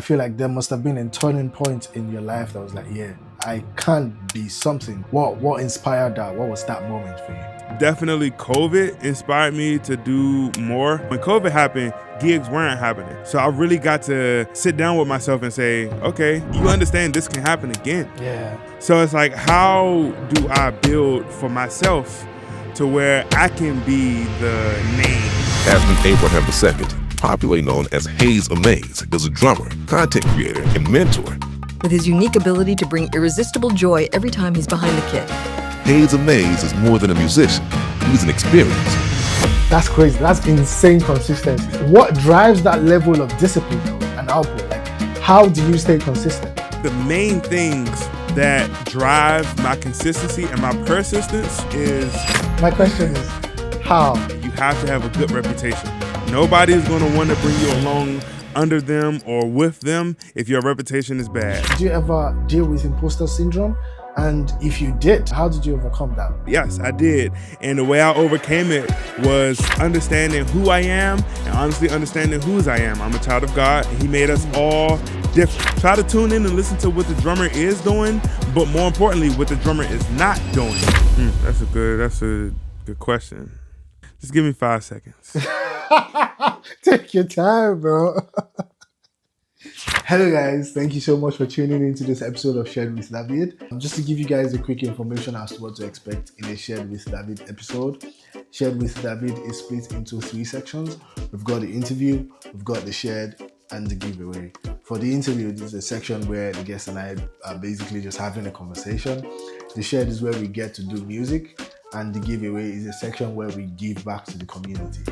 I feel like there must have been a turning point in your life that was like, yeah, I can be something. What inspired that? What was that moment for you? Definitely COVID inspired me to do more. When COVID happened, gigs weren't happening. So I really got to sit down with myself and say, okay, you understand this can happen again. Yeah. So it's like, how do I build for myself to where I can be the name? Hamson Abraham II, popularly known as Haze Amaze, is a drummer, content creator, and mentor. With his unique ability to bring irresistible joy every time he's behind the kit. Haze Amaze is more than a musician. He's an experience. That's crazy. That's insane consistency. What drives that level of discipline and output? Like, how do you stay consistent? The main things that drive my consistency and my persistence is... My question is, how? You have to have a good reputation. Nobody is going to want to bring you along under them or with them if your reputation is bad. Did you ever deal with imposter syndrome? And if you did, how did you overcome that? Yes, I did. And the way I overcame it was understanding who I am and honestly understanding whose I am. I'm a child of God, and He made us all different. Try to tune in and listen to what the drummer is doing, but more importantly, what the drummer is not doing. That's a good question. Just give me 5 seconds. Take your time, bro. Hello guys, thank you so much for tuning into this episode of Shared with Dahveed. Just to give you guys a quick information as to what to expect in a Shared with Dahveed episode. Shared with Dahveed is split into 3 sections. We've got the interview, we've got the shared, and the giveaway. For the interview, this is a section where the guest and I are basically just having a conversation. The shared is where we get to do music, and the giveaway is a section where we give back to the community.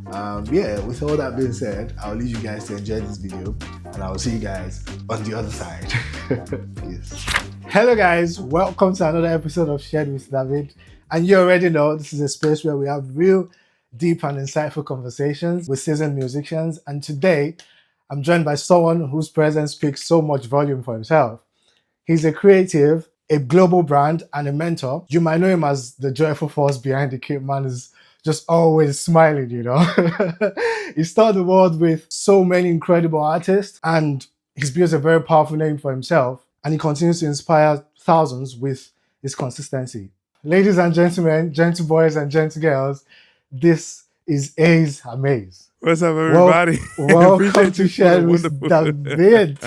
With all that being said, I'll leave you guys to enjoy this video, and I'll see you guys on the other side. Peace. Hello guys, welcome to another episode of Shared with Dahveed. And you already know this is a space where we have real deep and insightful conversations with seasoned musicians. And today, I'm joined by someone whose presence speaks so much volume for himself. He's a creative, a global brand, and a mentor. You might know him as the joyful force behind the kit. Man is just always smiling, you know. He started the world with so many incredible artists, and he's built a very powerful name for himself, and he continues to inspire thousands with his consistency. Ladies and gentlemen, gentle boys and gentle girls, this is Haze Amaze. What's up, everybody? Welcome to Share with Dahveed.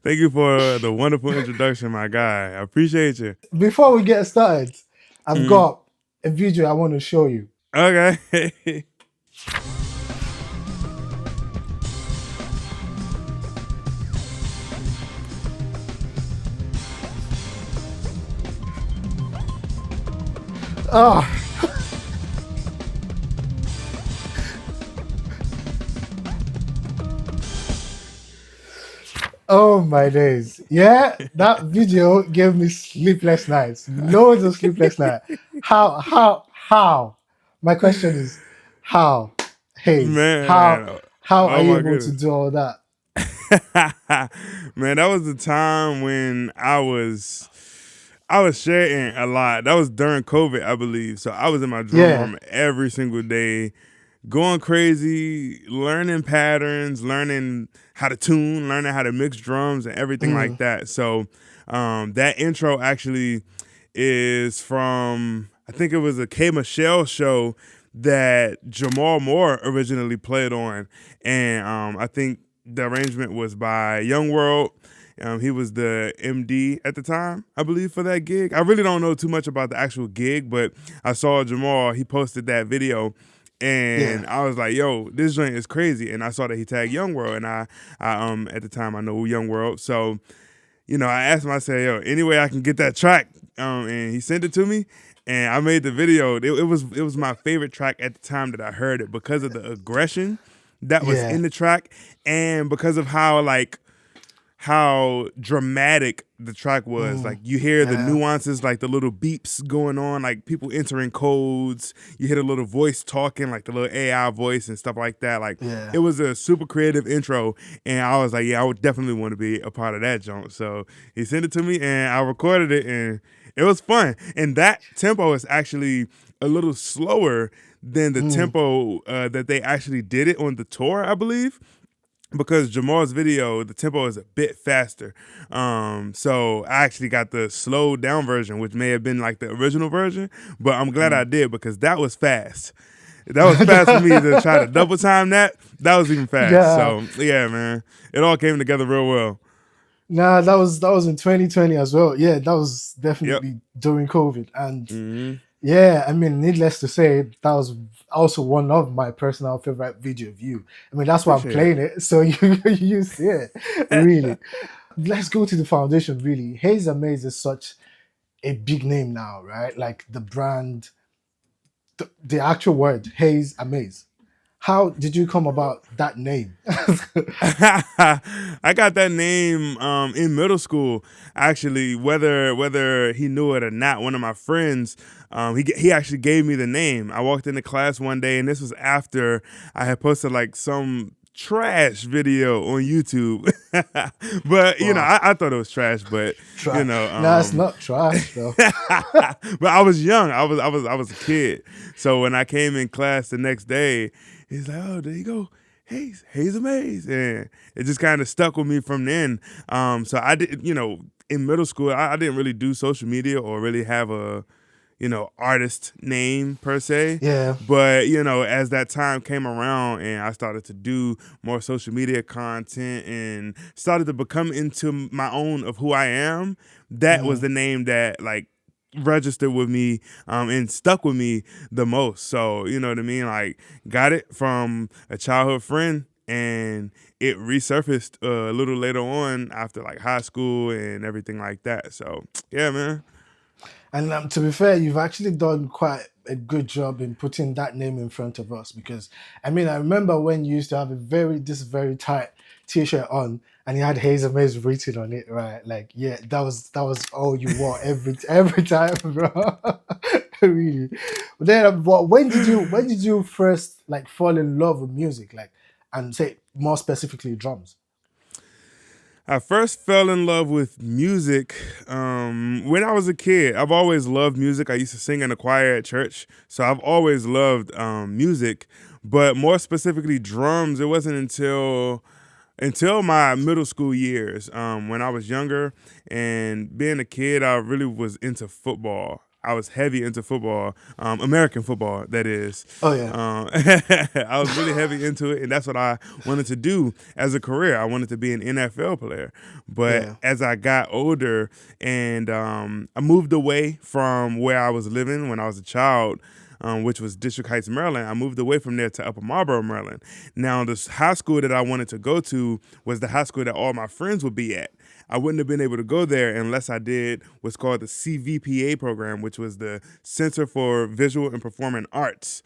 Thank you for the wonderful introduction, my guy. I appreciate you. Before we get started, I've got a video I want to show you. Okay. Oh. Oh my days. Yeah, that video gave me sleepless nights. Loads of sleepless nights. How? My question is, how? Hey, Man, how are you able goodness. to do all that? Man, that was the time when I was sharing a lot. That was during COVID, I believe. So I was in my drum room every single day, going crazy, learning patterns, learning how to tune, learning how to mix drums and everything like that. So that intro actually is from, I think it was a K. Michelle show that Jamal Moore originally played on. And I think the arrangement was by Young World. He was the MD at the time, I believe, for that gig. I really don't know too much about the actual gig, but I saw Jamal, he posted that video, and I was like, yo, this joint is crazy. And I saw that he tagged Young World, and I at the time, I know Young World. So, you know, I asked him, I said, yo, any way I can get that track? And he sent it to me, and I made the video. It was my favorite track at the time that I heard it because of the aggression that was in the track, and because of how dramatic the track was. Like, you hear the nuances, like the little beeps going on, like people entering codes. You hear the little voice talking, like the little AI voice and stuff like that. Like, it was a super creative intro, and I was like, yeah, I would definitely want to be a part of that junk. So he sent it to me, and I recorded it, and it was fun. And that tempo is actually a little slower than the tempo that they actually did it on the tour, I believe. because Jamal's video, the tempo is a bit faster. So I actually got the slowed down version, which may have been like the original version, but I'm glad I did because that was fast. That was fast for me to try to double time that. That was even fast. Yeah. So yeah, man, it all came together real well. Nah, that was in 2020 as well. Yeah, that was Yep. definitely during COVID. And Hmm. yeah, I mean, needless to say, that was also one of my personal favorite video of you. I mean, that's why I'm Appreciate playing it. So you see it, really. Let's go to the foundation, really. Haze Amaze is such a big name now, right? Like the brand, the actual word, Haze Amaze. How did you come about that name? I got that name in middle school. Actually, whether he knew it or not, one of my friends he actually gave me the name. I walked into class one day, and this was after I had posted like some trash video on YouTube. But you know, Wow. I thought it was trash. But you Trash. know, No, it's not trash though. but I was young. I was a kid. So when I came in class the next day, he's like, "Oh, there you go, Haze Amaze," and it just kind of stuck with me from then. So I did, in middle school, I didn't really do social media or really have a artist name per se. Yeah. But, as that time came around and I started to do more social media content and started to become into my own of who I am, that was the name that like registered with me and stuck with me the most. So, you know what I mean? Like, got it from a childhood friend, and it resurfaced a little later on after like high school and everything like that. So, yeah, man. And to be fair, you've actually done quite a good job in putting that name in front of us because, I mean, I remember when you used to have this very tight t-shirt on and you had Haze Amaze written on it, right? Like, yeah, that was all you wore every time, bro. Really. But then, when did you first like fall in love with music, like, and say more specifically drums? I first fell in love with music when I was a kid. I've always loved music. I used to sing in a choir at church, so I've always loved music. But more specifically, drums. It wasn't until my middle school years, when I was younger and being a kid, I really was into football. I was heavy into football, American football, that is. Oh yeah. I was really heavy into it, and that's what I wanted to do as a career. I wanted to be an NFL player. But Yeah. as I got older and I moved away from where I was living when I was a child, which was District Heights, Maryland. I moved away from there to Upper Marlboro, Maryland. Now, the high school that I wanted to go to was the high school that all my friends would be at. I wouldn't have been able to go there unless I did what's called the CVPA program, which was the Center for Visual and Performing Arts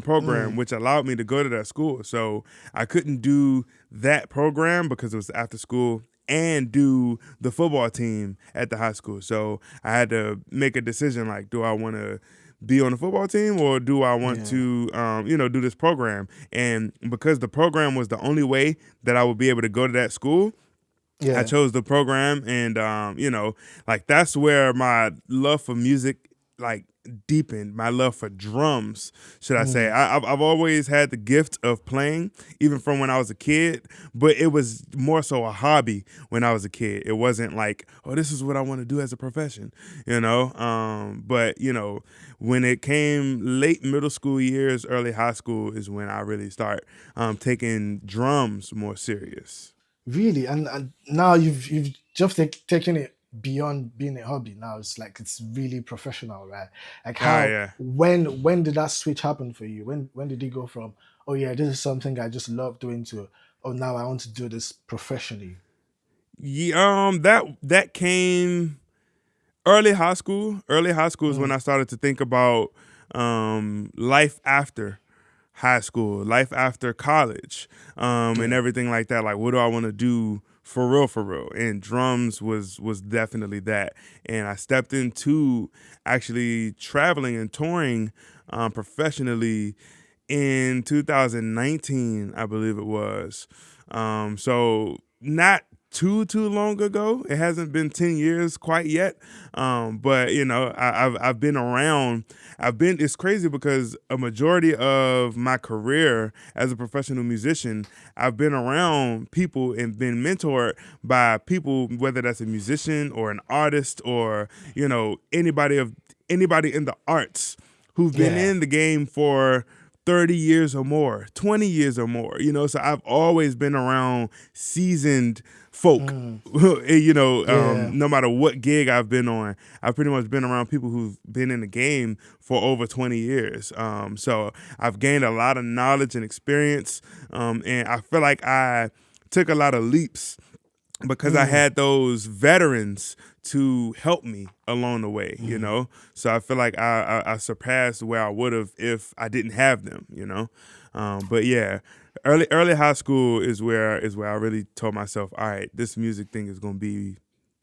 program, which allowed me to go to that school. So I couldn't do that program because it was after school and do the football team at the high school. So I had to make a decision like, do I want to be on the football team or do I want Yeah. to, do this program? And because the program was the only way that I would be able to go to that school, I Yeah. chose the program, and like that's where my love for music like deepened. My love for drums, should I say? I've always had the gift of playing, even from when I was a kid. But it was more so a hobby when I was a kid. It wasn't like, oh, this is what I want to do as a profession, you know. But when it came late middle school years, early high school is when I really start taking drums more serious. Really, and now you've just taken it beyond being a hobby. Now it's like it's really professional, right? Like Ah, how yeah. when did that switch happen for you? When did you go from, oh yeah, this is something I just love doing, to, oh, now I want to do this professionally? Yeah, that came early high school. Early high school is when I started to think about life after high school, life after college, and Yeah. everything like that. Like, what do I want to do for real, for real? And drums was definitely that. And I stepped into actually traveling and touring professionally in 2019, I believe it was. So not too long ago. It hasn't been 10 years quite yet. But you know, I've been around. It's crazy because a majority of my career as a professional musician, I've been around people and been mentored by people, whether that's a musician or an artist or, you know, anybody in the arts who've been in the game for 30 years or more, 20 years or more, you know, so I've always been around seasoned folk, you know, no matter what gig I've been on, I've pretty much been around people who've been in the game for over 20 years. So I've gained a lot of knowledge and experience, and I feel like I took a lot of leaps because I had those veterans to help me along the way, you know? So I feel like I surpassed where I would have if I didn't have them, you know? But yeah, early high school is where I really told myself, all right, this music thing is going to be,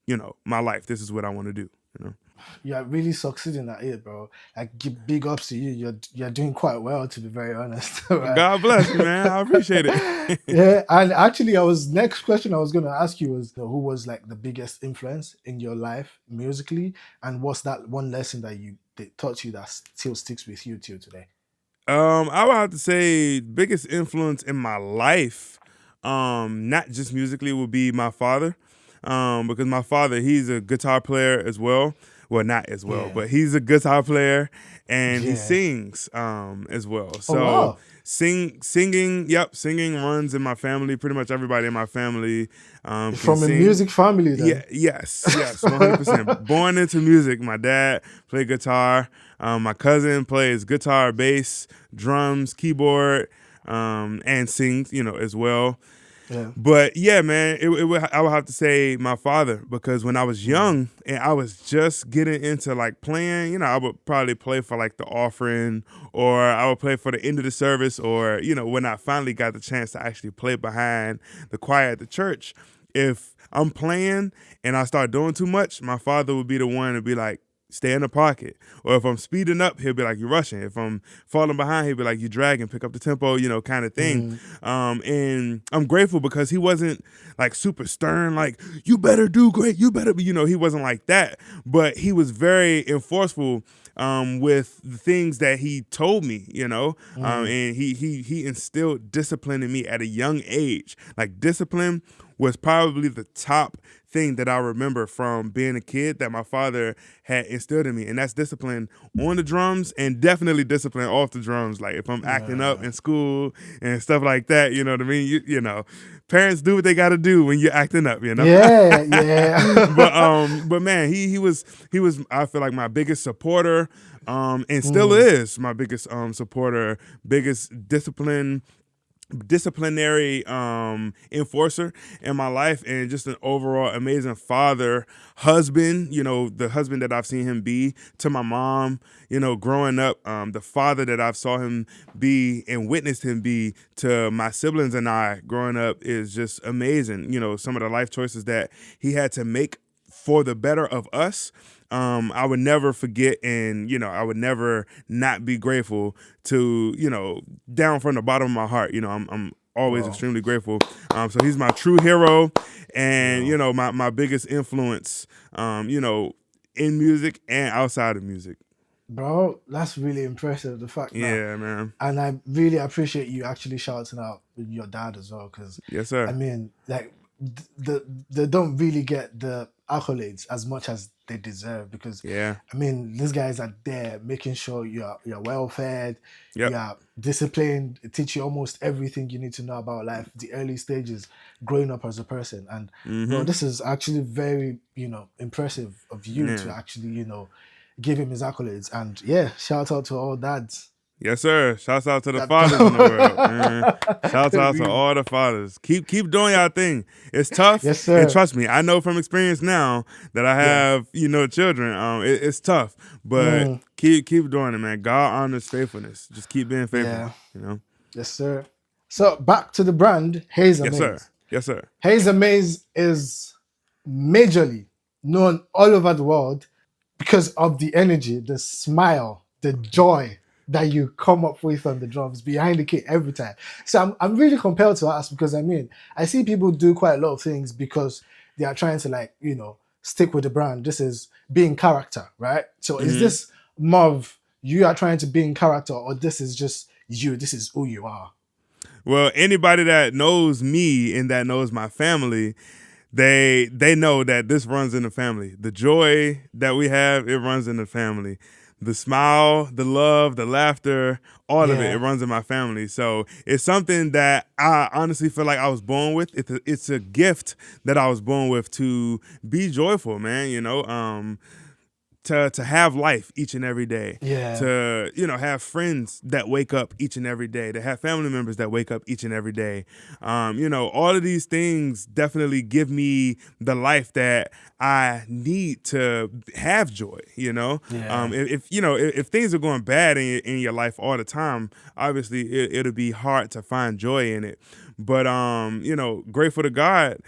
you know, my life. This is what I want to do, you know? You're really succeeding at it, bro. Like, big ups to you. You're doing quite well, to be very honest. Right? God bless you, man. I appreciate it. Yeah, and actually, next question I was going to ask you was, who was like the biggest influence in your life musically, and what's that one lesson that they taught you that still sticks with you till today? I would have to say biggest influence in my life, not just musically, would be my father, because my father, he's a guitar player as well. Well, not as well, but he's a guitar player and he sings as well. So singing runs in my family. Pretty much everybody in my family from a music family, then? Yeah, yes, 100%. Born into music. My dad played guitar. My cousin plays guitar, bass, drums, keyboard, and sings, you know, as well. Yeah. But yeah, man, I would have to say my father, because when I was young and I was just getting into like playing, you know, I would probably play for like the offering, or I would play for the end of the service, or, you know, when I finally got the chance to actually play behind the choir at the church, if I'm playing and I start doing too much, my father would be the one to be like, stay in the pocket. Or if I'm speeding up, he'll be like, you're rushing. If I'm falling behind, he'll be like, you dragging, pick up the tempo, you know, kind of thing. And I'm grateful because he wasn't like super stern, like, you better do great, you better be, you know, he wasn't like that. But he was very enforceful with the things that he told me, you know, and he instilled discipline in me at a young age. Like, discipline was probably the top thing that I remember from being a kid that my father had instilled in me, and that's discipline on the drums and definitely discipline off the drums. Like, if I'm acting up in school and stuff like that, you know what I mean? You know, parents do what they got to do when you're acting up, you know? Yeah. But man, he was, I feel like, my biggest supporter, and still is my biggest supporter, biggest disciplinary enforcer in my life, and just an overall amazing father, husband, you know, the husband that I've seen him be to my mom, you know, growing up, the father that I've saw him be and witnessed him be to my siblings and I growing up is just amazing. You know, some of the life choices that he had to make for the better of us, I would never forget, and, you know, I would never not be grateful to, you know, down from the bottom of my heart. You know, I'm always extremely grateful. So he's my true hero, and, you know, my biggest influence, you know, in music and outside of music. Bro, that's really impressive. The fact that, yeah, man, and I really appreciate you actually shouting out your dad as well, because yes, sir. I mean, like, they don't really get the accolades as much as they deserve, because I mean, these guys are there making sure you're well fed, you're disciplined, teach you almost everything you need to know about life, the early stages, growing up as a person. And bro, this is actually very, you know, impressive of you to actually, you know, give him his accolades. And yeah, shout out to all dads. Yes, sir. Shouts out to the fathers in the world, man. Shouts out to all the fathers. Keep doing y'all thing. It's tough. Yes, sir. And trust me, I know from experience now that I have, you know, children. It's tough, but keep doing it, man. God honors faithfulness. Just keep being faithful. You know. Yes, sir. So back to the brand, Haze Amaze. Yes, sir. Yes, sir. Haze Amaze is majorly known all over the world because of the energy, the smile, the joy, that you come up with on the drums behind the kit every time. So I'm really compelled to ask because I mean, I see people do quite a lot of things because they are trying to like, stick with the brand. This is being character, right? So is this more of you are trying to be in character or this is just you, this is who you are? Well, anybody that knows me and that knows my family, they know that this runs in the family. The joy that we have, it runs in the family. The smile, the love, the laughter, all of it runs in my family. So it's something that I honestly feel like I was born with. It's a gift that I was born with to be joyful, man. To have life each and every day, to have friends that wake up each and every day, to have family members that wake up each and every day. All of these things definitely give me the life that I need to have joy. If things are going bad in your life all the time, obviously it'll be hard to find joy in it. But grateful to God,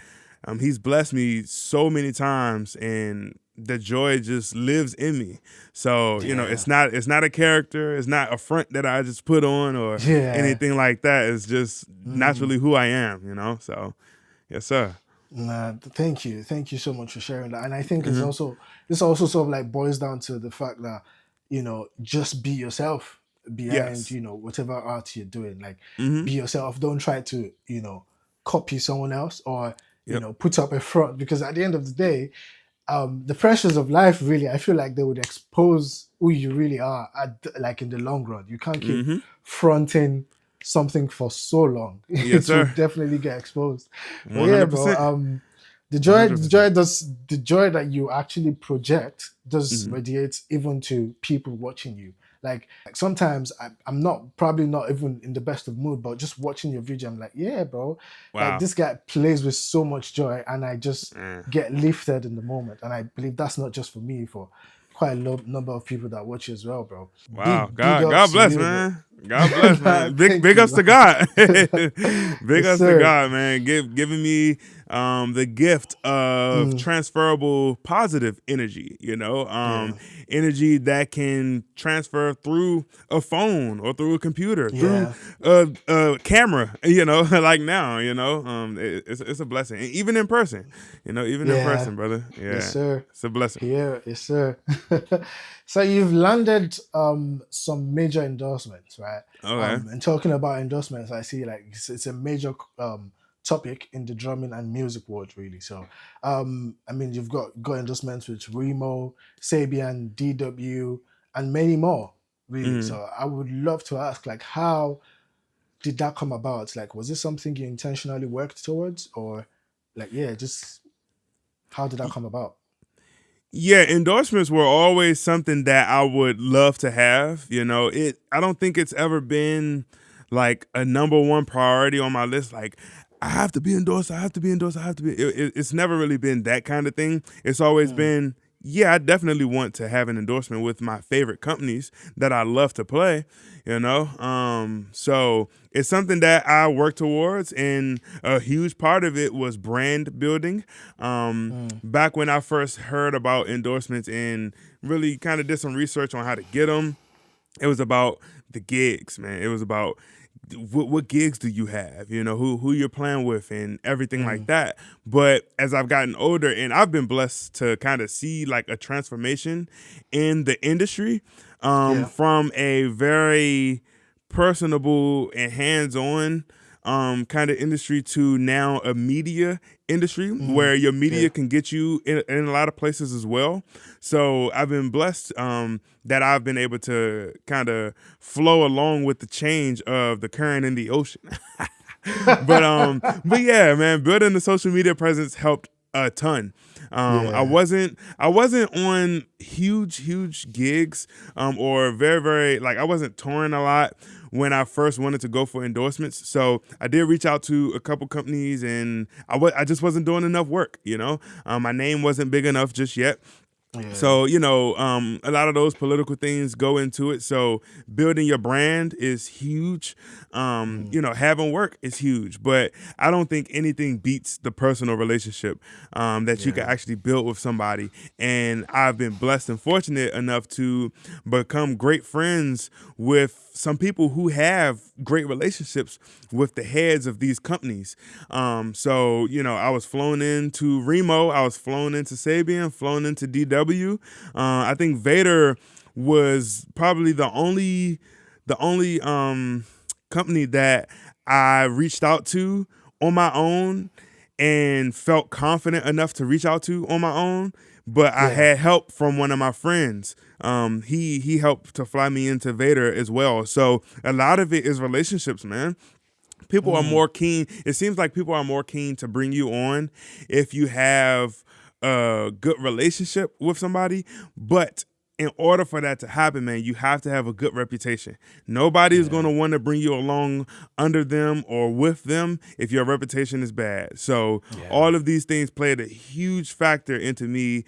He's blessed me so many times, and the joy just lives in me. So, it's not a character. It's not a front that I just put on or anything like that. It's just naturally who I am, So, yes, sir. Thank you. Thank you so much for sharing that. And I think this also sort of like boils down to the fact that, just be yourself behind, whatever art you're doing. Like, be yourself. Don't try to, copy someone else or, put up a front, because at the end of the day, the pressures of life, really, I feel like they would expose who you really are like in the long run. You can't keep fronting something for so long. Yes, it will sir. definitely get exposed. 100%. But yeah, bro, the joy that you actually project does radiate even to people watching you. Like sometimes I'm probably not even in the best of mood, but just watching your video, I'm like, yeah, bro, Wow. like this guy plays with so much joy, and I just get lifted in the moment. And I believe that's not just for me, for quite a number of people that watch you as well, bro. Wow. Big God ups to bless, you, bro. man. God bless, man. Thank Big you, ups to man. God. Big Yes, ups to sir. God, man. Giving me the gift of transferable positive energy, energy that can transfer through a phone or through a computer, through a camera, like now, it's a blessing. And even in person, in person, brother. Yeah. Yes, sir. It's a blessing. Yeah, yes, sir. So you've landed some major endorsements, right? Okay. And talking about endorsements, I see like it's a major topic in the drumming and music world, really. So, I mean, you've got endorsements with Remo, Sabian, DW, and many more, really. So I would love to ask, like, how did that come about? Like, was this something you intentionally worked towards, or like, just how did that come about? Yeah, endorsements were always something that I would love to have. I don't think it's ever been like a number one priority on my list. Like, I have to be endorsed. I have to be endorsed. I have to be. It's never really been that kind of thing. It's always been, I definitely want to have an endorsement with my favorite companies that I love to play. So it's something that I work towards, and a huge part of it was brand building. Back when I first heard about endorsements and really kind of did some research on how to get them, it was about the gigs, man. It was about what gigs do you have, who you're playing with and everything like that. But as I've gotten older, and I've been blessed to kind of see like a transformation in the industry, from a very personable and hands-on kind of industry to now a media industry where your media can get you in a lot of places as well. So I've been blessed that I've been able to kind of flow along with the change of the current in the ocean. but yeah, man, building the social media presence helped a ton. I wasn't on huge gigs or very, very, like, I wasn't touring a lot when I first wanted to go for endorsements. So I did reach out to a couple companies, and I just wasn't doing enough work. My name wasn't big enough just yet. So, a lot of those political things go into it. So building your brand is huge. Having work is huge. But I don't think anything beats the personal relationship that you can actually build with somebody. And I've been blessed and fortunate enough to become great friends with some people who have great relationships with the heads of these companies. So, I was flown into Remo, I was flown into Sabian, flown into DW. I think Vader was probably the only company that I reached out to on my own and felt confident enough to reach out to on my own. But I had help from one of my friends. He helped to fly me into Vader as well. So a lot of it is relationships, man. People are more keen. It seems like people are more keen to bring you on if you have a good relationship with somebody. But in order for that to happen, man, you have to have a good reputation. Nobody is going to want to bring you along under them or with them if your reputation is bad. So all of these things played a huge factor into me,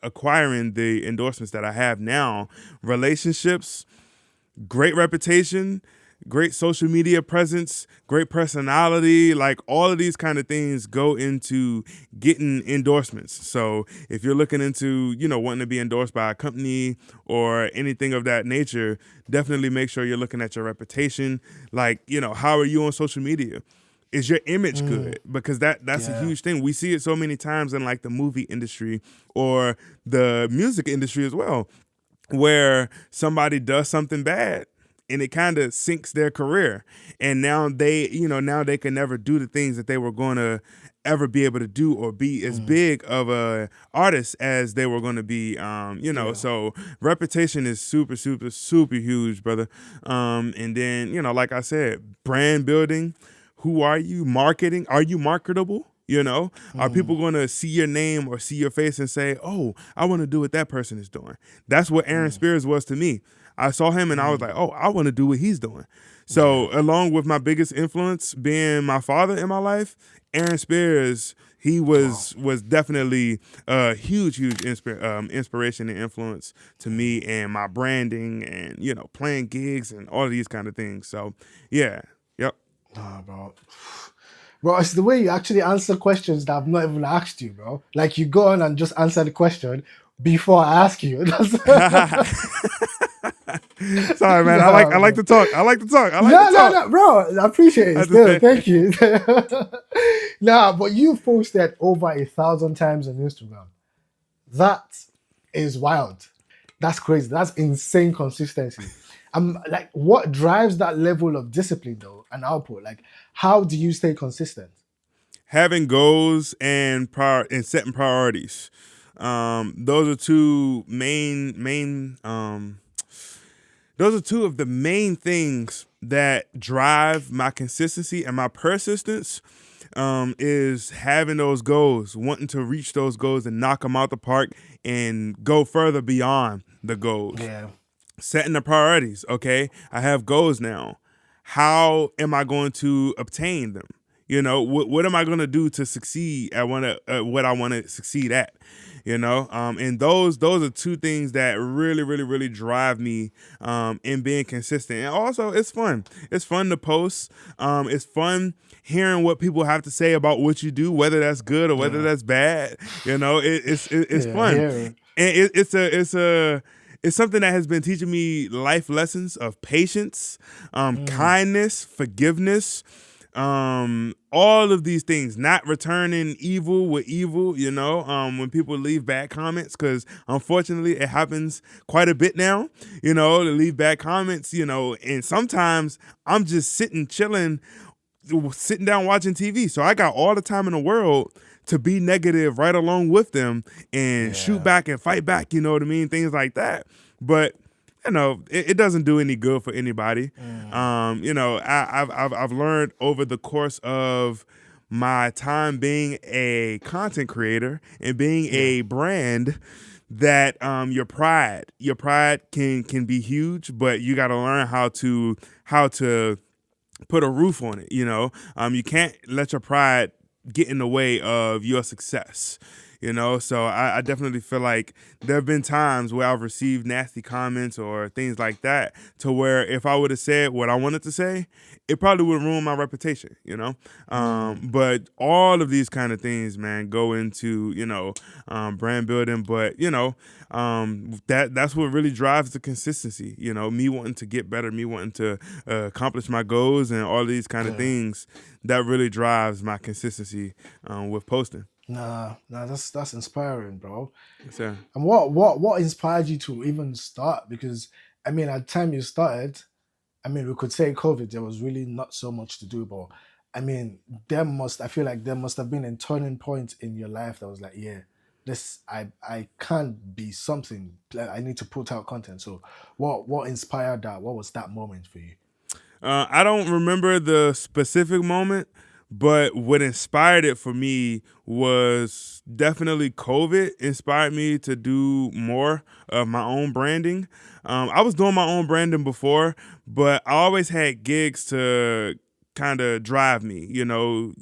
acquiring the endorsements that I have now. Relationships, great reputation, great social media presence, great personality, like all of these kind of things go into getting endorsements. So if you're looking into, wanting to be endorsed by a company or anything of that nature, definitely make sure you're looking at your reputation. Like, how are you on social media? Is your image good? Because that's a huge thing. We see it so many times in like the movie industry or the music industry as well, where somebody does something bad and it kind of sinks their career. And now they can never do the things that they were going to ever be able to do or be as big of a artist as they were going to be. So reputation is super, super, super huge, brother. And then, like I said, brand building. Who are you? Marketing. Are you marketable? Are people going to see your name or see your face and say, oh, I want to do what that person is doing? That's what Aaron Spears was to me. I saw him and I was like, oh, I want to do what he's doing. So along with my biggest influence being my father in my life, Aaron Spears, he was definitely a huge inspiration and influence to me and my branding and, playing gigs and all of these kind of things. So, yeah. Yep. Nah, bro. Bro, it's the way you actually answer questions that I've not even asked you, bro. Like, you go on and just answer the question before I ask you. Sorry, man. I like to talk. No, bro. I appreciate it. Still, thank you. Nah, but you've posted over 1,000 times on Instagram. That is wild. That's crazy. That's insane consistency. Like, what drives that level of discipline though and output? Like, how do you stay consistent? Having goals and setting priorities. Those are two those are two of the main things that drive my consistency and my persistence. Is having those goals, wanting to reach those goals and knock them out the park and go further beyond the goals. Yeah. Setting the priorities. Okay, I have goals now. How am I going to obtain them? What am I going to do to succeed at what I want to succeed at? And those are two things that really, really, really drive me in being consistent. And also, it's fun. It's fun to post. It's fun hearing what people have to say about what you do, whether that's good or whether that's bad. It's fun. Yeah. And it's something that has been teaching me life lessons of patience, kindness, forgiveness, all of these things, not returning evil with evil, when people leave bad comments, because unfortunately it happens quite a bit now, to leave bad comments, and sometimes I'm just sitting chilling, sitting down watching TV. So I got all the time in the world to be negative right along with them and shoot back and fight back, you know what I mean? Things like that. But it doesn't do any good for anybody. I've learned over the course of my time being a content creator and being a brand that your pride can be huge, but you got to learn how to put a roof on it. You can't let your pride get in the way of your success. So I definitely feel like there have been times where I've received nasty comments or things like that, to where if I would have said what I wanted to say, it probably would ruin my reputation. But all of these kind of things, man, go into brand building. But that's what really drives the consistency. Me wanting to get better, me wanting to accomplish my goals, and all these kind of things that really drives my consistency with posting. That's inspiring, bro. Yes, sir. And what inspired you to even start? Because I mean, at the time you started, I mean, we could say COVID, there was really not so much to do, but I mean, I feel like there must have been a turning point in your life that was like, yeah, I can't be something. Like, I need to put out content. So what inspired that? What was that moment for you? I don't remember the specific moment, but what inspired it for me was definitely COVID inspired me to do more of my own branding. I was doing my own branding before, but I always had gigs to kind of drive me.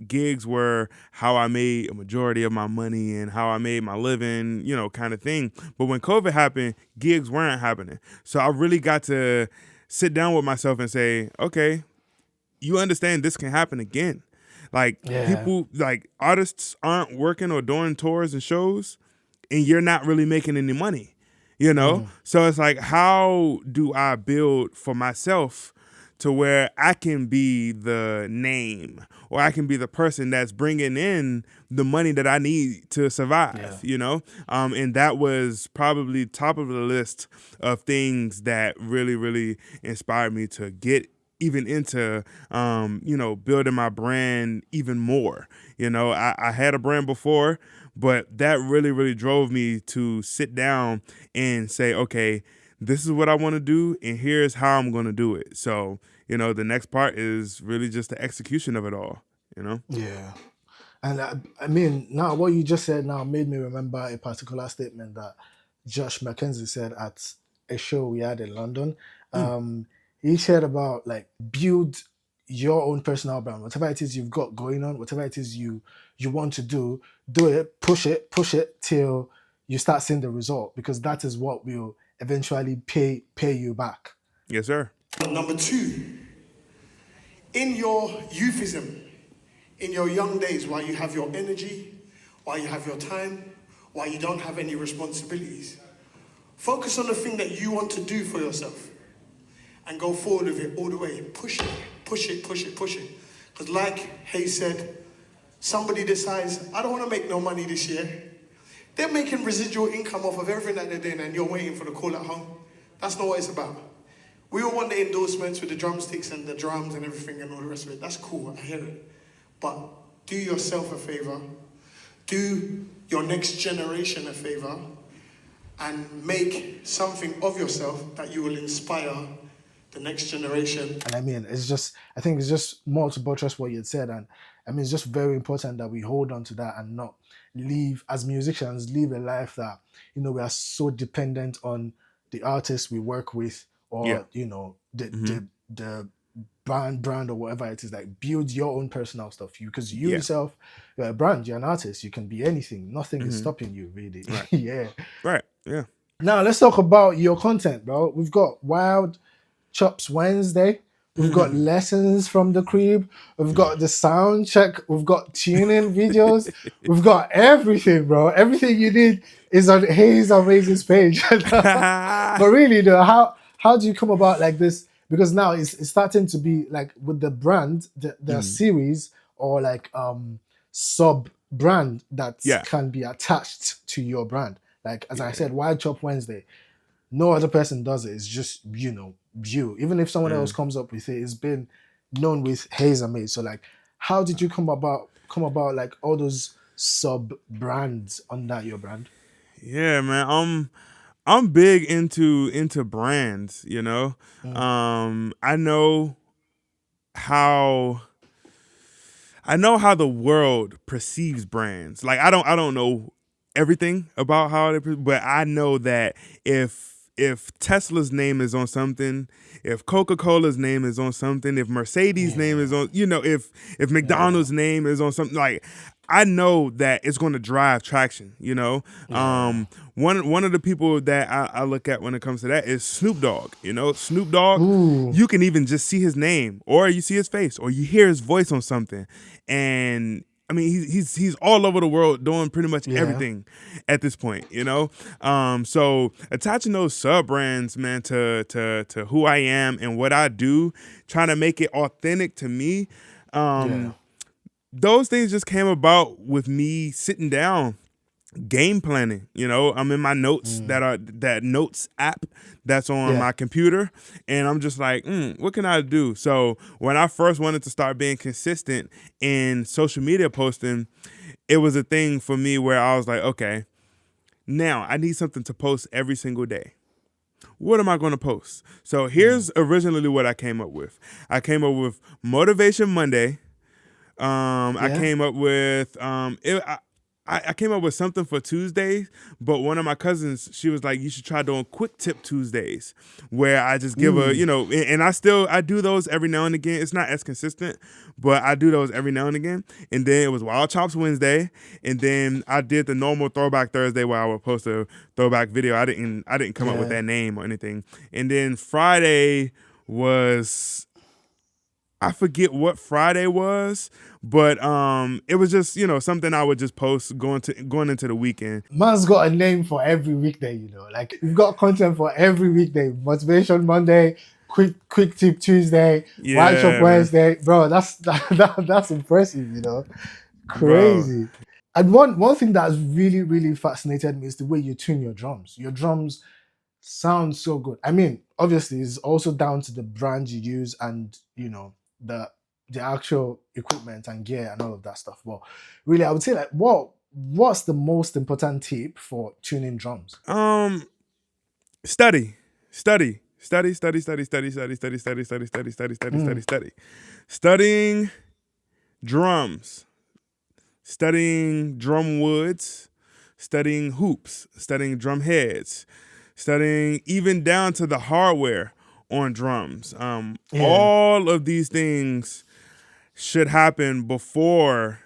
Gigs were how I made a majority of my money and how I made my living, kind of thing. But when COVID happened, gigs weren't happening. So I really got to sit down with myself and say, okay, you understand this can happen again. Like people, like artists aren't working or doing tours and shows, and you're not really making any money, So it's like, how do I build for myself to where I can be the name, or I can be the person that's bringing in the money that I need to survive, And that was probably top of the list of things that really, really inspired me to get even into, building my brand even more. I had a brand before, but that really, really drove me to sit down and say, okay, this is what I want to do, and here's how I'm going to do it. So, the next part is really just the execution of it all, Yeah. And I mean, now what you just said now made me remember a particular statement that Josh Mckenzie said at a show we had in London. He shared about like build your own personal brand, whatever it is you've got going on, whatever it is you want to do it, push it till you start seeing the result, because that is what will eventually pay you back. Yes, sir. Number 2, in your youthism, in your young days, while you have your energy, while you have your time, while you don't have any responsibilities, focus on the thing that you want to do for yourself and go forward with it all the way. Push it. Because like Haze said, somebody decides, I don't want to make no money this year. They're making residual income off of everything that they're doing, and you're waiting for the call at home. That's not what it's about. We all want the endorsements with the drumsticks and the drums and everything and all the rest of it. That's cool, I hear it. But do yourself a favor, do your next generation a favor, and make something of yourself that you will inspire the next generation. And I mean, I think it's just more to buttress what you had said. And I mean, it's just very important that we hold on to that and not as musicians, live a life that, we are so dependent on the artists we work with, or, the brand or whatever it is. Like, build your own personal stuff, because you yourself, you're a brand, you're an artist, you can be anything. Nothing is stopping you, really. Right. Yeah. Right. Yeah. Now let's talk about your content, bro. We've got Wild Chops Wednesday. We've got lessons from the crib. We've got the sound check. We've got tuning videos. We've got everything, bro. Everything you need is on Haze Amaze's page. But really, though, how do you come about like this? Because now it's starting to be like with the brand, the series, or like sub brand that can be attached to your brand. Like, as I said, Wild Chop Wednesday. No other person does it. It's just, you. Even if someone else comes up with it, it's been known with Haze Amaze. So like, how did you come about like all those sub brands under your brand? Yeah, man. I'm big into brands, I know how the world perceives brands. Like, I don't know everything about how they, but I know that if Tesla's name is on something, if Coca-Cola's name is on something, if Mercedes' name is on, if McDonald's name is on something, like, I know that it's going to drive traction. One of the people that I look at when it comes to that is Snoop Dogg. Snoop Dogg. Ooh. You can even just see his name, or you see his face, or you hear his voice on something, and I mean, he's all over the world doing pretty much everything at this point. So attaching those sub brands, man, to who I am and what I do, trying to make it authentic to me. Those things just came about with me sitting down, game planning. I'm in my notes that notes app that's on my computer, and I'm just like, what can I do? So when I first wanted to start being consistent in social media posting, it was a thing for me where I was like, okay, now I need something to post every single day. What am I going to post? So here's originally what I came up with. I came up with Motivation Monday. I came up with I came up with something for Tuesdays, but one of my cousins, she was like, you should try doing quick tip Tuesdays, where I just give and I do those every now and again. It's not as consistent, but I do those every now and again. And then it was Wild Chops Wednesday, and then I did the normal Throwback Thursday where I would post a throwback video. I didn't come up with that name or anything. And then Friday was, I forget what Friday was, but it was just something I would just post going into the weekend. Man's got a name for every weekday, like we've got content for every weekday. Motivation Monday, quick tip Tuesday, White Shop Wednesday, bro. That's impressive, crazy. Bro. And one thing that's really, really fascinated me is the way you tune your drums. Your drums sound so good. I mean, obviously, it's also down to the brand you use and the actual equipment and gear and all of that stuff. But really, I would say like, what's the most important tip for tuning drums? Study. Studying drums, studying drum woods, studying hoops, studying drum heads, studying even down to the hardware on drums. All of these things should happen before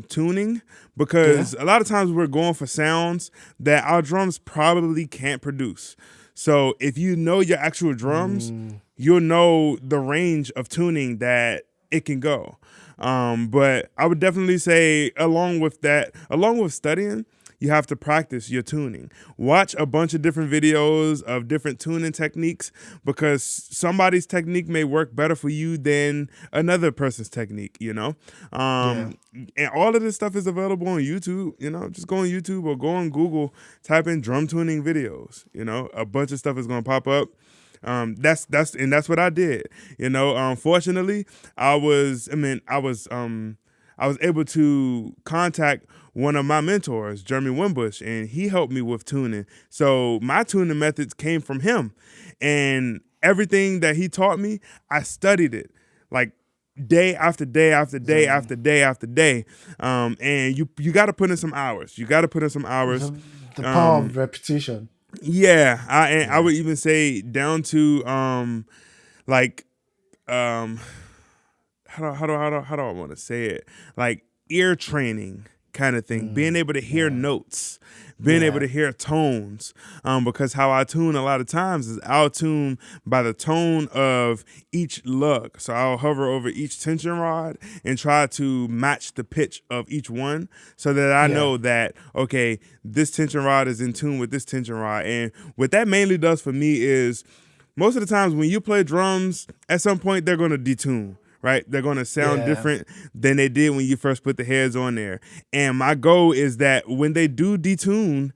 tuning, because a lot of times we're going for sounds that our drums probably can't produce. So if you know your actual drums, you'll know the range of tuning that it can go. But I would definitely say along with studying, you have to practice your tuning. Watch a bunch of different videos of different tuning techniques, because somebody's technique may work better for you than another person's technique, And all of this stuff is available on YouTube, Just go on YouTube or go on Google, type in drum tuning videos, A bunch of stuff is going to pop up. That's what I did. Fortunately, I was able to contact one of my mentors, Jeremy Wimbush, and he helped me with tuning. So my tuning methods came from him, and everything that he taught me, I studied it like day after day after day after day after day. And you got to put in some hours. The power of repetition. Yeah, I would even say down to how do I want to say it? Like ear training kind of thing, being able to hear notes, being able to hear tones, because how I tune a lot of times is I'll tune by the tone of each lug. So I'll hover over each tension rod and try to match the pitch of each one, so that I know that, okay, this tension rod is in tune with this tension rod. And what that mainly does for me is, most of the times when you play drums, at some point they're going to detune. Right? They're going to sound different than they did when you first put the heads on there. And my goal is that when they do detune,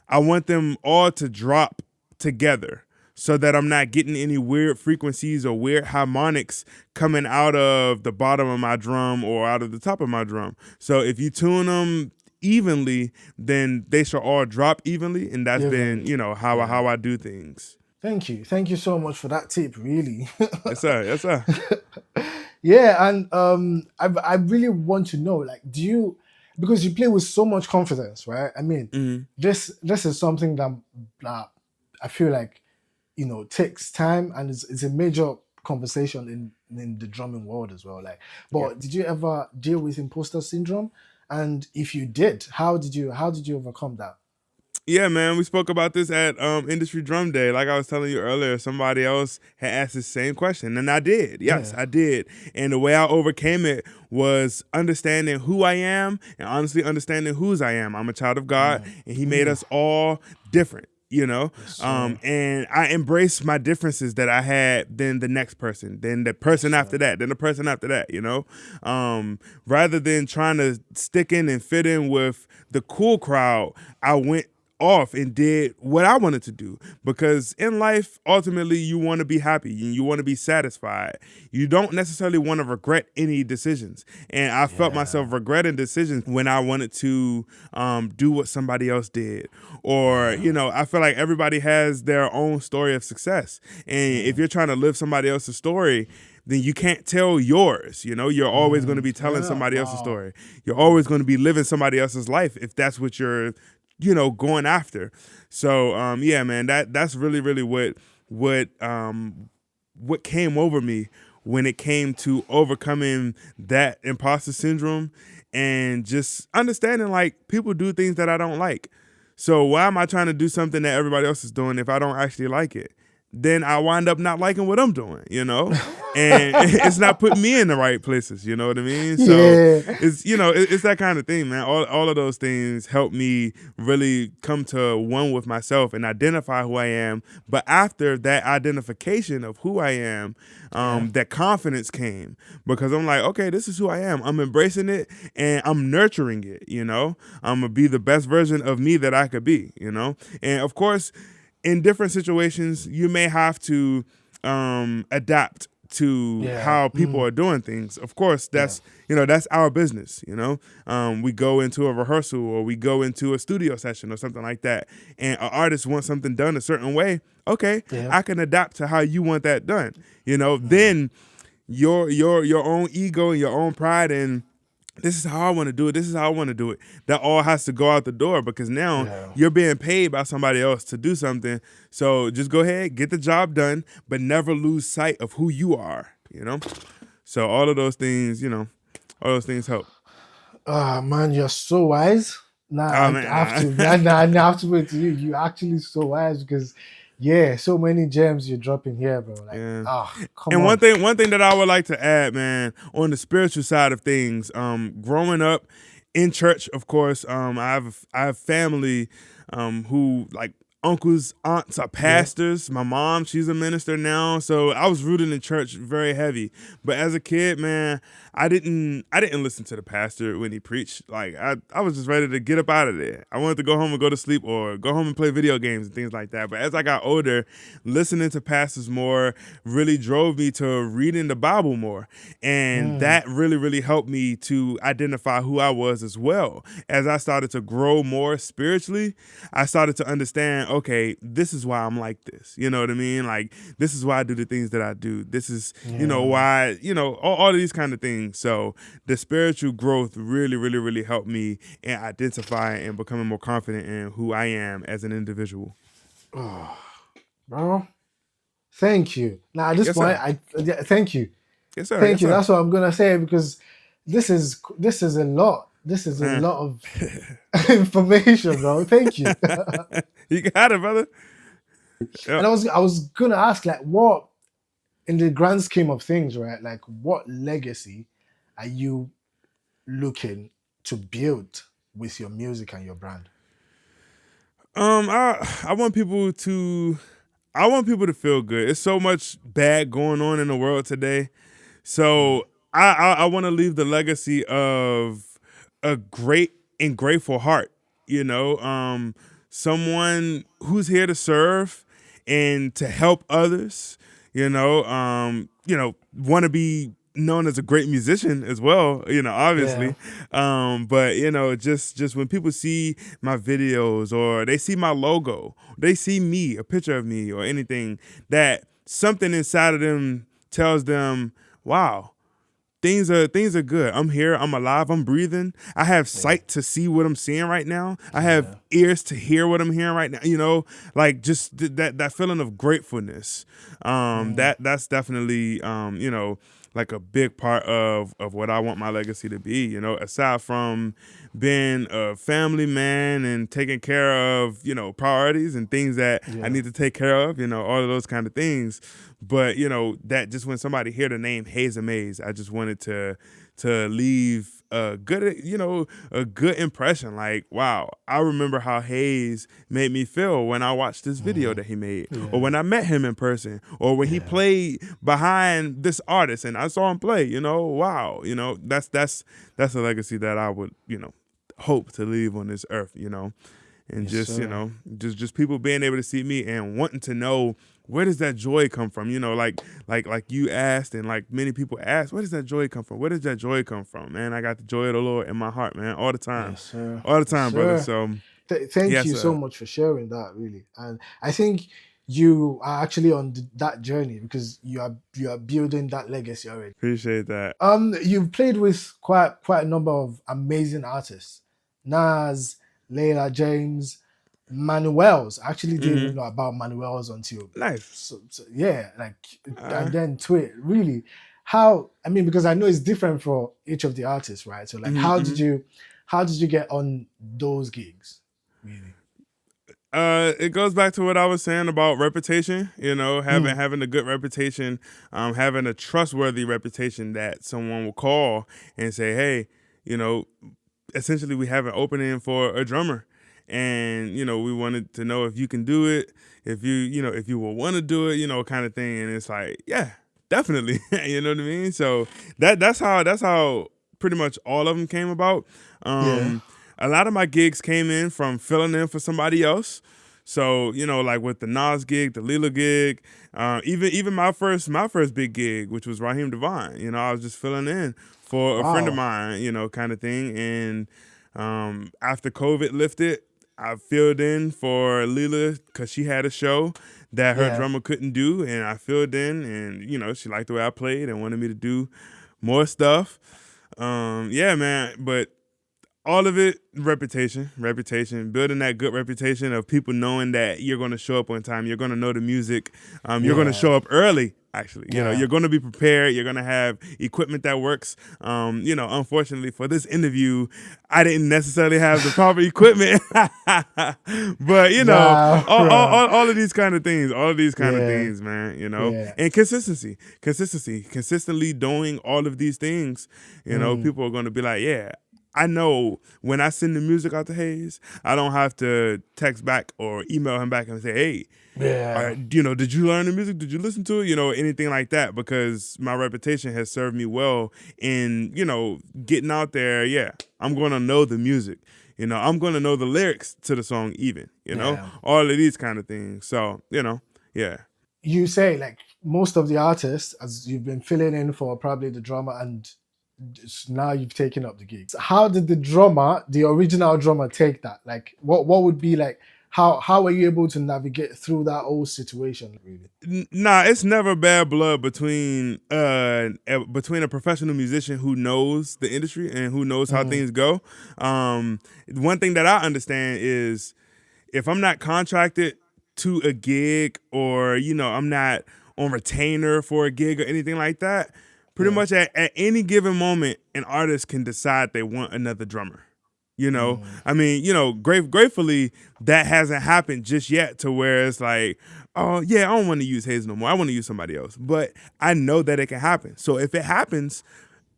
I want them all to drop together, so that I'm not getting any weird frequencies or weird harmonics coming out of the bottom of my drum or out of the top of my drum. So if you tune them evenly, then they should all drop evenly. And that's been, how I do things. Thank you so much for that tip, really. Yes, sir. Yeah, and I really want to know, like, because you play with so much confidence, right? I mean, this is something that I feel like, takes time, and it's a major conversation in the drumming world as well. Like, but did you ever deal with imposter syndrome? And if you did, how did you overcome that? Yeah, man, we spoke about this at Industry Drum Day. Like I was telling you earlier, somebody else had asked the same question, and I did. Yes, Yeah. I did. And the way I overcame it was understanding who I am and honestly understanding whose I am. I'm a child of God, and He made us all different. And I embraced my differences that I had than the next person, then the person after that, then the person after that, rather than trying to stick in and fit in with the cool crowd, I went off and did what I wanted to do, because in life ultimately you want to be happy and you want to be satisfied. You don't necessarily want to regret any decisions, and I felt myself regretting decisions when I wanted to do what somebody else did, or I feel like everybody has their own story of success, and if you're trying to live somebody else's story, then you can't tell yours. You're always going to be telling somebody else's story. You're always going to be living somebody else's life if that's what you're going after. So yeah, man, that's really, really what came over me when it came to overcoming that imposter syndrome and just understanding, like, people do things that I don't like. So why am I trying to do something that everybody else is doing if I don't actually like it? Then I wind up not liking what I'm doing, and it's not putting me in the right places. You know what I mean? So it's that kind of thing, man. All of those things help me really come to one with myself and identify who I am. But after that identification of who I am, that confidence came, because I'm like, okay, this is who I am. I'm embracing it and I'm nurturing it. I'm gonna be the best version of me that I could be. And of course, in different situations, you may have to adapt to how people are doing things. Of course, that's our business. We go into a rehearsal or we go into a studio session or something like that, and an artist wants something done a certain way. Okay, I can adapt to how you want that done. Then your own ego and your own pride and this is how I want to do it. This is how I want to do it. That all has to go out the door, because now you're being paid by somebody else to do something. So just go ahead, get the job done, but never lose sight of who you are, So all of those things, all those things help. Man, you're so wise. I have to wait to you. You're actually so wise, because so many gems you're dropping here, bro. Come on. One thing that I would like to add, man, on the spiritual side of things, growing up in church, of course, I have family who, like, uncles, aunts are pastors. My mom, she's a minister now. So I was rooted in church very heavy. But as a kid, man, I didn't listen to the pastor when he preached. Like, I was just ready to get up out of there. I wanted to go home and go to sleep or go home and play video games and things like that. But as I got older, listening to pastors more really drove me to reading the Bible more. And that really, really helped me to identify who I was as well. As I started to grow more spiritually, I started to understand, okay, this is why I'm like this. You know what I mean? Like, this is why I do the things that I do. This is, why, all of these kind of things. So the spiritual growth really, really, really helped me in identifying and becoming more confident in who I am as an individual. Oh, bro, thank you. Now, at this point, thank you. Yes, sir. Thank you. Sir. That's what I'm gonna say, because this is a lot. This is a lot of information, bro. Thank you. You got it, brother. Yep. And I was gonna ask, like, what, in the grand scheme of things, right? Like, what legacy are you looking to build with your music and your brand? I want people to feel good. There's so much bad going on in the world today. So I want to leave the legacy of a great and grateful heart, someone who's here to serve and to help others, want to be known as a great musician as well, obviously. But just when people see my videos or they see my logo, they see me, a picture of me or anything, that something inside of them tells them, wow, things are good. I'm here. I'm alive. I'm breathing. I have sight to see what I'm seeing right now. I have ears to hear what I'm hearing right now. Like, just that feeling of gratefulness. That's definitely, like a big part of what I want my legacy to be. You know, aside from being a family man and taking care of, you know, priorities and things that I need to take care of, you know, all of those kind of things. But, you know, that just when somebody hear the name Haze Amaze, I just wanted to leave a good, you know, a good impression. Like, wow, I remember how Haze made me feel when I watched this video that he made, or when I met him in person, or when he played behind this artist and I saw him play. You know, wow, you know, that's a legacy that I would, you know, hope to leave on this earth. You know, and just you know, just people being able to see me and wanting to know, where does that joy come from? You know, like you asked, and like many people ask, where does that joy come from? Where does that joy come from? Man, I got the joy of the Lord in my heart, man, all the time. Yes, sir. All the time, Yes, brother. sir. So Thank you so much for sharing that, really. And I think you are actually on that journey because you are building that legacy already. Appreciate that. You've played with quite a number of amazing artists. Nas, Layla James, Manuel's. I actually didn't even know about Manuel's until Nice. So yeah, like and then Twit. Really, how? I mean, because I know it's different for each of the artists, right? So like, how did you get on those gigs? Really? It goes back to what I was saying about reputation. You know, having a good reputation, having a trustworthy reputation that someone will call and say, hey, you know, essentially we have an opening for a drummer. And, you know, we wanted to know if you can do it, if you will want to do it, you know, kind of thing. And it's like, yeah, definitely. You know what I mean? So that's how pretty much all of them came about. A lot of my gigs came in from filling in for somebody else. So, you know, like with the Nas gig, the Lila gig, even my first big gig, which was Raheem Devine, you know, I was just filling in for a friend of mine, you know, kind of thing. And after COVID lifted, I filled in for Lila because she had a show that her drummer couldn't do, and I filled in, and you know, she liked the way I played and wanted me to do more stuff. Yeah, man, but all of it, reputation, building that good reputation of people knowing that you're going to show up on time, you're going to know the music, you're going to show up early. Actually, you know, you're going to be prepared. You're going to have equipment that works. You know, unfortunately for this interview, I didn't necessarily have the proper equipment, but you know, all of these kind of things, man. You know, and consistency, consistently doing all of these things. You know, people are going to be like, yeah. I know when I send the music out to Haze, I don't have to text back or email him back and say, hey, you know, did you learn the music? Did you listen to it? You know, anything like that, because my reputation has served me well in, you know, getting out there. Yeah, I'm going to know the music. You know, I'm going to know the lyrics to the song even, you know, all of these kind of things. So, you know, yeah. You say like most of the artists, as you've been filling in for probably the drummer, and now you've taken up the gigs. How did the original drummer, take that? Like, what would be like? How were you able to navigate through that whole situation? Really? Nah, it's never bad blood between a professional musician who knows the industry and who knows how things go. One thing that I understand is if I'm not contracted to a gig, or you know, I'm not on retainer for a gig or anything like that. Pretty much at any given moment, an artist can decide they want another drummer. You know, I mean, you know, gratefully that hasn't happened just yet to where it's like, oh yeah, I don't want to use Haze no more. I want to use somebody else. But I know that it can happen. So if it happens,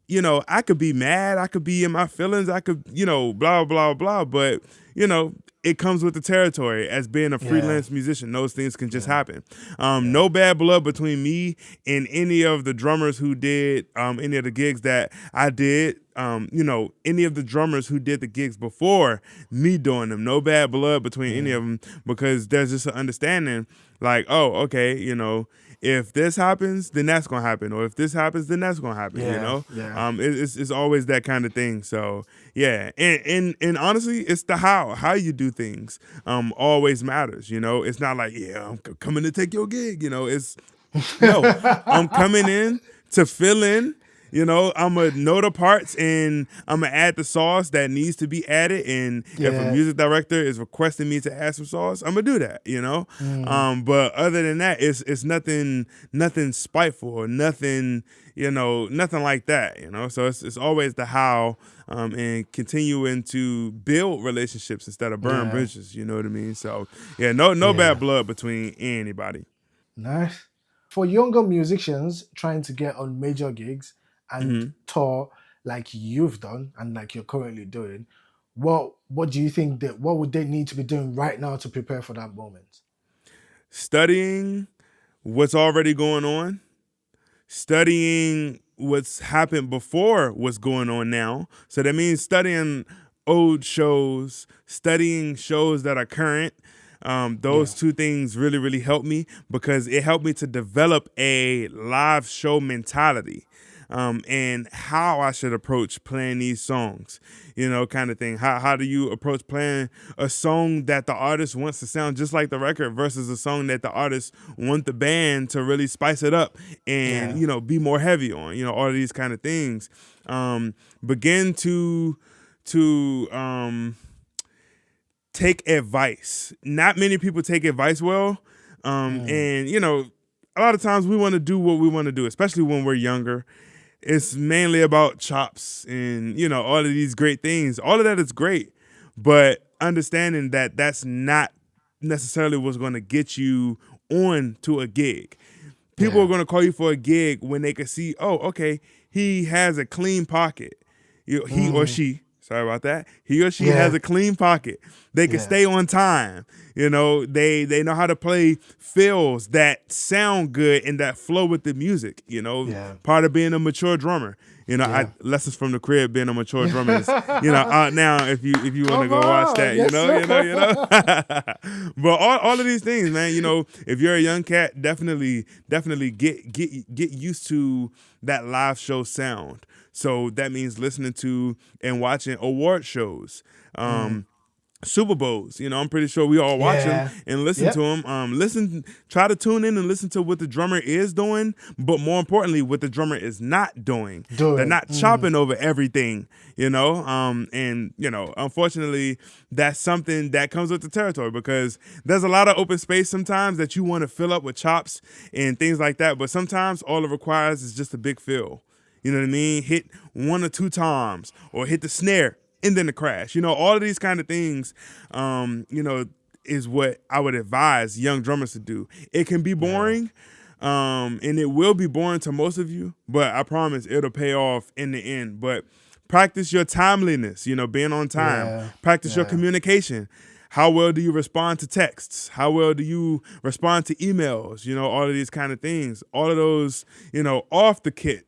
you know, I could be mad. I could be in my feelings. I could, you know, blah, blah, blah. But, you know, it comes with the territory. As being a freelance musician, those things can just happen. No bad blood between me and any of the drummers who did any of the gigs that I did. You know, any of the drummers who did the gigs before me doing them. No bad blood between any of them, because there's just an understanding like, oh, okay, you know, if this happens, then that's gonna happen, or if this happens, then that's gonna happen. You know, it's always that kind of thing. So yeah, and honestly, it's the how you do things always matters. You know, it's not like, yeah, I'm coming to take your gig. You know, it's no, I'm coming in to fill in. You know, I'm going to know the parts and I'm going to add the sauce that needs to be added. And if a Yeah. music director is requesting me to add some sauce, I'm going to do that, you know? But other than that, it's nothing spiteful or nothing, you know, nothing like that, you know? So it's always the how and continuing to build relationships instead of burn Yeah. bridges, you know what I mean? So, yeah, no Yeah. bad blood between anybody. Nice. For younger musicians trying to get on major gigs and tour like you've done and like you're currently doing, what do you think that what would they need to be doing right now to prepare for that moment? Studying what's already going on, studying what's happened before what's going on now. So that means studying old shows, studying shows that are current. Those two things really, really helped me because it helped me to develop a live show mentality. And how I should approach playing these songs, you know, kind of thing. How do you approach playing a song that the artist wants to sound just like the record versus a song that the artist want the band to really spice it up and, you know, be more heavy on, you know, all of these kind of things. Begin to take advice. Not many people take advice well. And, you know, a lot of times we want to do what we want to do, especially when we're younger. It's mainly about chops and, you know, all of these great things. All of that is great, but understanding that that's not necessarily what's going to get you on to a gig. People are going to call you for a gig when they can see, oh, okay, he has a clean pocket. He or she, sorry about that. He or she has a clean pocket. They can stay on time. You know, they know how to play fills that sound good and that flow with the music. You know, part of being a mature drummer. You know, lessons from the crib being a mature drummer is, you know, out now if you want to go watch that, you know. But all of these things, man, you know, if you're a young cat, definitely get used to that live show sound. So that means listening to and watching award shows. Super Bowls, you know, I'm pretty sure we all watch them and listen to them. Try to tune in and listen to what the drummer is doing, but more importantly, what the drummer is not doing. They're not chopping over everything, you know. And you know, unfortunately, that's something that comes with the territory because there's a lot of open space sometimes that you want to fill up with chops and things like that. But sometimes all it requires is just a big fill. You know what I mean? Hit one or two toms or hit the snare and then the crash. You know, all of these kind of things, you know, is what I would advise young drummers to do. It can be boring, and it will be boring to most of you, but I promise it'll pay off in the end. But practice your timeliness, you know, being on time. Practice your communication. How well do you respond to texts? How well do you respond to emails? You know, all of these kind of things. All of those, you know, off the kit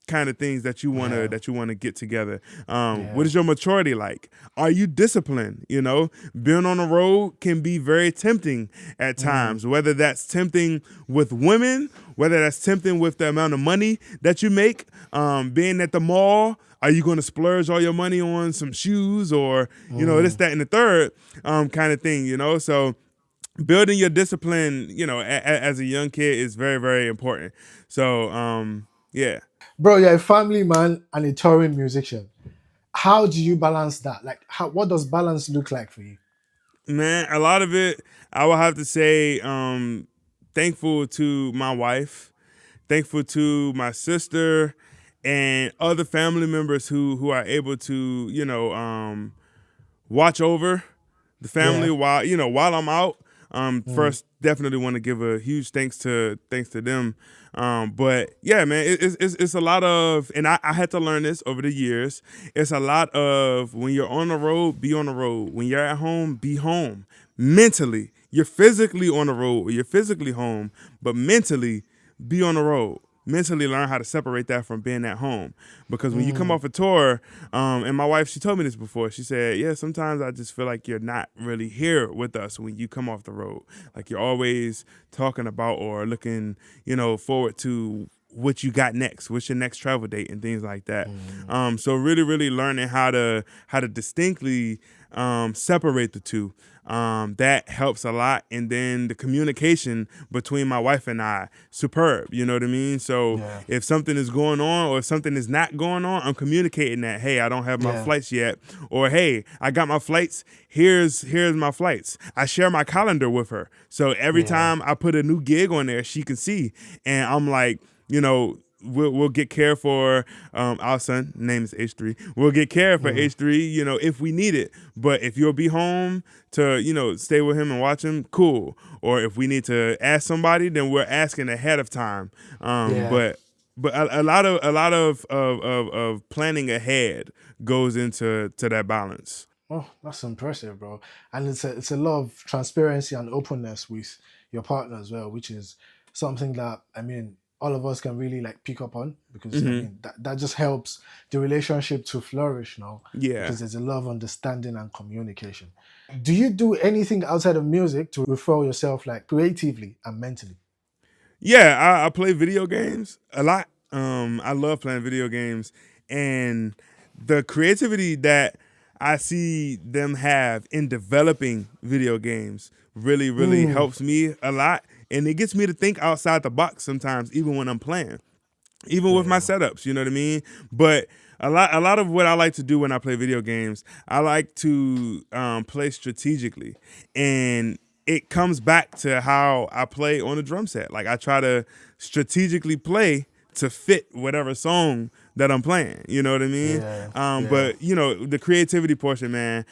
kind of things that you want to get together. What is your maturity like? Are you disciplined? You know, being on the road can be very tempting at times, whether that's tempting with women, whether that's tempting with the amount of money that you make, being at the mall. Are you going to splurge all your money on some shoes or, you know, this, that, and the third kind of thing, you know? So building your discipline, you know, as a young kid is very, very important. So, yeah. Bro, you're a family man and a touring musician. How do you balance that? Like, what does balance look like for you? Man, a lot of it, I would have to say, thankful to my wife, thankful to my sister, and other family members who are able to, you know, watch over the family while I'm out. First, definitely want to give a huge thanks to them. But yeah, man, it's a lot of, and I had to learn this over the years. It's a lot of when you're on the road, be on the road. When you're at home, be home. Mentally, you're physically on the road, you're physically home, but mentally, be on the road. Mentally learn how to separate that from being at home. Because when you come off a tour, and my wife, she told me this before, she said, yeah, sometimes I just feel like you're not really here with us when you come off the road. Like you're always talking about or looking, you know, forward to what you got next, what's your next travel date, and things like that. So really, really learning how to distinctly separate the two. That helps a lot. And then the communication between my wife and I, superb. You know what I mean? So if something is going on or if something is not going on, I'm communicating that, hey, I don't have my flights yet, or hey, I got my flights. Here's my flights. I share my calendar with her. So every time I put a new gig on there, she can see. And I'm like, we'll get care for our son, name is H3. We'll get care for H3, if we need it. But if you'll be home to, stay with him and watch him, cool. Or if we need to ask somebody, then we're asking ahead of time. But a lot of planning ahead goes into that balance. Oh, that's impressive, bro. And it's a lot of transparency and openness with your partner as well, which is something that, all of us can really like pick up on, because that just helps the relationship to flourish now. Yeah. Because there's a lot of understanding and communication. Do you do anything outside of music to refuel yourself, like creatively and mentally? Yeah, I play video games a lot. I love playing video games, and the creativity that I see them have in developing video games really, really helps me a lot. And it gets me to think outside the box sometimes, even when I'm playing, even with my setups, you know what I mean? But a lot of what I like to do when I play video games, I like to play strategically. And it comes back to how I play on the drum set. Like I try to strategically play to fit whatever song that I'm playing. You know what I mean? But, the creativity portion, man,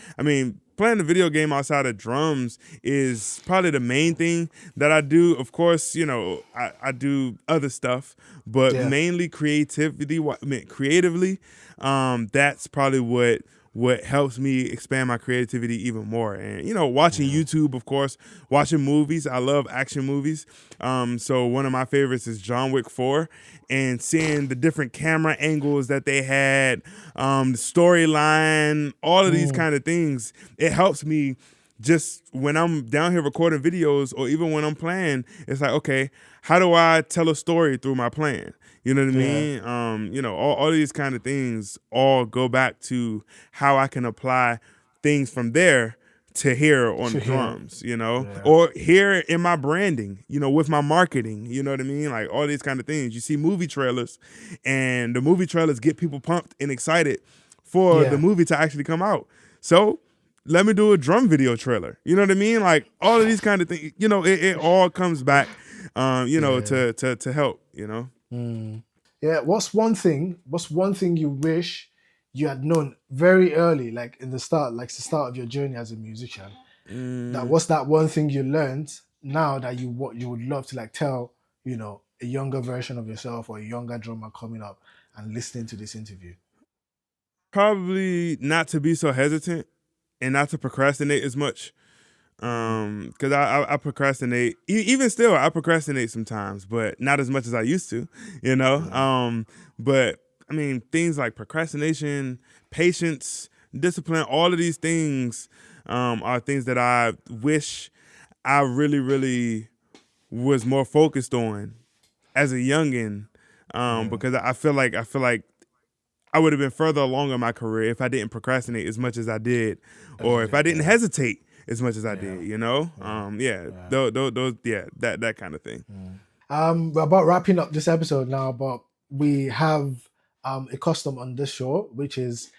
playing the video game outside of drums is probably the main thing that I do. Of course, I do other stuff, but mainly creatively, that's probably what helps me expand my creativity even more. And, watching YouTube, of course, watching movies. I love action movies. So one of my favorites is John Wick 4, and seeing the different camera angles that they had, the storyline, all of these kind of things. It helps me just when I'm down here recording videos, or even when I'm playing. It's like, okay, how do I tell a story through my playing? You know what I mean? All these kind of things all go back to how I can apply things from there to here on drums, or here in my branding, with my marketing, you know what I mean? Like all these kind of things. You see movie trailers, and the movie trailers get people pumped and excited for the movie to actually come out. So let me do a drum video trailer. You know what I mean? Like all of these kind of things, it all comes back, to help, Yeah. What's one thing you wish you had known very early, like in the start of your journey as a musician? What's that one thing you learned now that you would love to like tell, a younger version of yourself or a younger drummer coming up and listening to this interview? Probably not to be so hesitant and not to procrastinate as much. Because I procrastinate. Even still, I procrastinate sometimes, but not as much as I used to, But things like procrastination, patience, discipline, all of these things are things that I wish I really, really was more focused on as a youngin'. Because I feel like I would have been further along in my career if I didn't procrastinate as much as I did, or if I didn't hesitate as much as I did, that kind of thing. We're about wrapping up this episode now, but we have a custom on this show, which is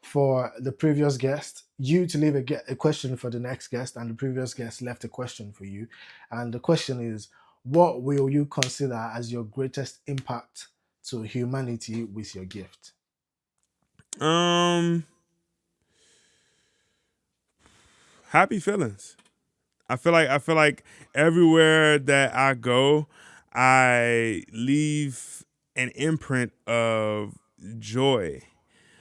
for the previous guest, you to leave a question for the next guest, and the previous guest left a question for you. And the question is, what will you consider as your greatest impact to humanity with your gift? Happy feelings. I feel like everywhere that I go, I leave an imprint of joy.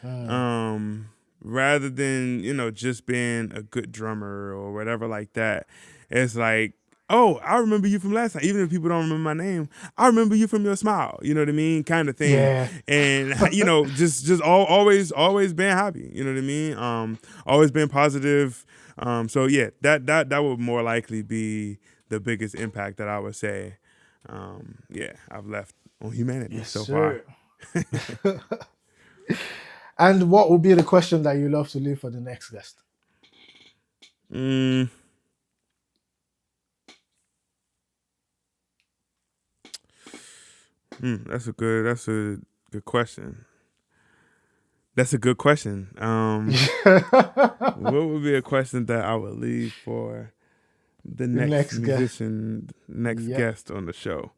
Rather than, just being a good drummer or whatever like that. It's like, oh, I remember you from last time. Even if people don't remember my name, I remember you from your smile. You know what I mean? Kind of thing. Yeah. And, always being happy. You know what I mean? Always being positive. So yeah, that would more likely be the biggest impact that I would say. I've left on humanity Yes, so sir. far. And what would be the question that you love to leave for the next guest? That's a good question. That's a good question. What would be a question that I would leave for the next musician, next guest on the show?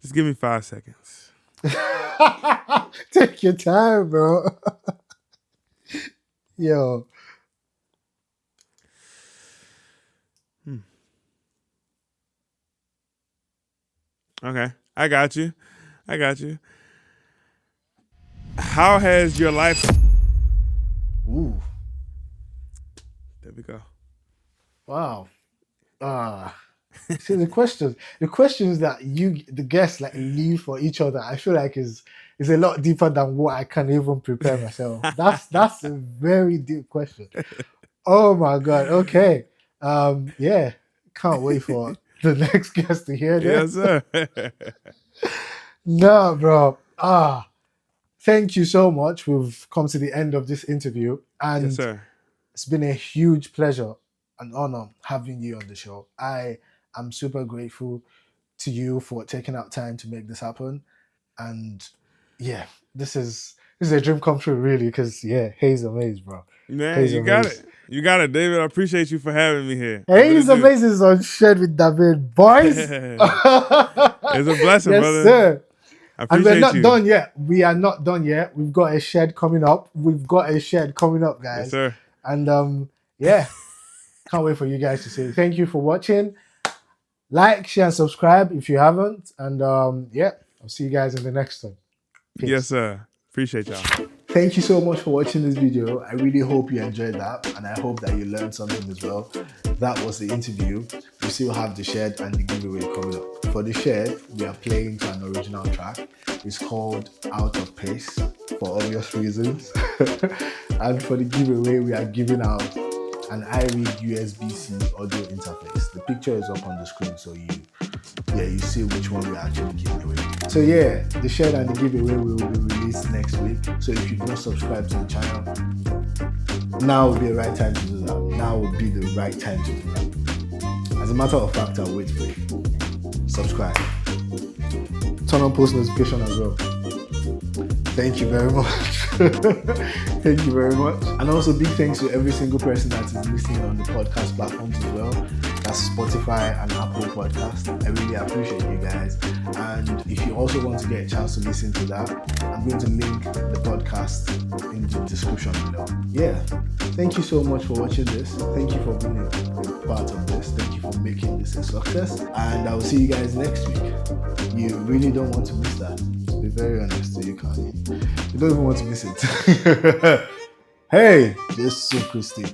Just give me 5 seconds. Take your time, bro. Yo. Okay, I got you. How has your life? Ooh. There we go. Wow. See the questions that the guests like leave for each other, I feel like is a lot deeper than what I can even prepare myself. That's a very deep question. Oh my God. Okay. Yeah. Can't wait for the next guest to hear this. Yes, sir. No, bro. Thank you so much. We've come to the end of this interview, and Yes, sir. it's been a huge pleasure and honor having you on the show. I am super grateful to you for taking out time to make this happen. And yeah, this is a dream come true, really, because Haze Amaze, bro. Man, Haze you got Amaze. it. You got it, David. I appreciate you for having me here. Haze Amaze is on Shared with Dahveed, boys. It's a blessing, yes, brother. Sir. I And we're appreciate not done yet. We are not done yet. We've got a shed coming up. Guys. Yes, sir. And can't wait for you guys to say thank you for watching. Like, share, and subscribe if you haven't. And I'll see you guys in the next one. Peace. Yes, sir. Appreciate y'all. Thank you so much for watching this video. I really hope you enjoyed that, and I hope that you learned something as well. That was the interview. We still have the shed and the giveaway coming up. For the shed, we are playing to an original track. It's called Out of Pace for obvious reasons. And for the giveaway, we are giving out an iRead USB-C audio interface. The picture is up on the screen, so you see which one we're actually giving away. So the shed and the giveaway will be released next week. So if you've not subscribed to the channel, now would be the right time to do that. Now would be the right time to do that. As a matter of fact, I'll wait for you. Subscribe. Turn on post notification as well. Thank you very much. Thank you very much. And also big thanks to every single person that is listening on the podcast platforms as well. That's Spotify and Apple Podcast. I really appreciate you guys. And if you also want to get a chance to listen to that, I'm going to link the podcast in the description below. Thank you so much for watching this. Thank you for being a part of this. Thank you for making this a success. And I will see you guys next week. You really don't want to miss that. To be very honest, so you can't. You don't even want to miss it. Hey, this is so Christy.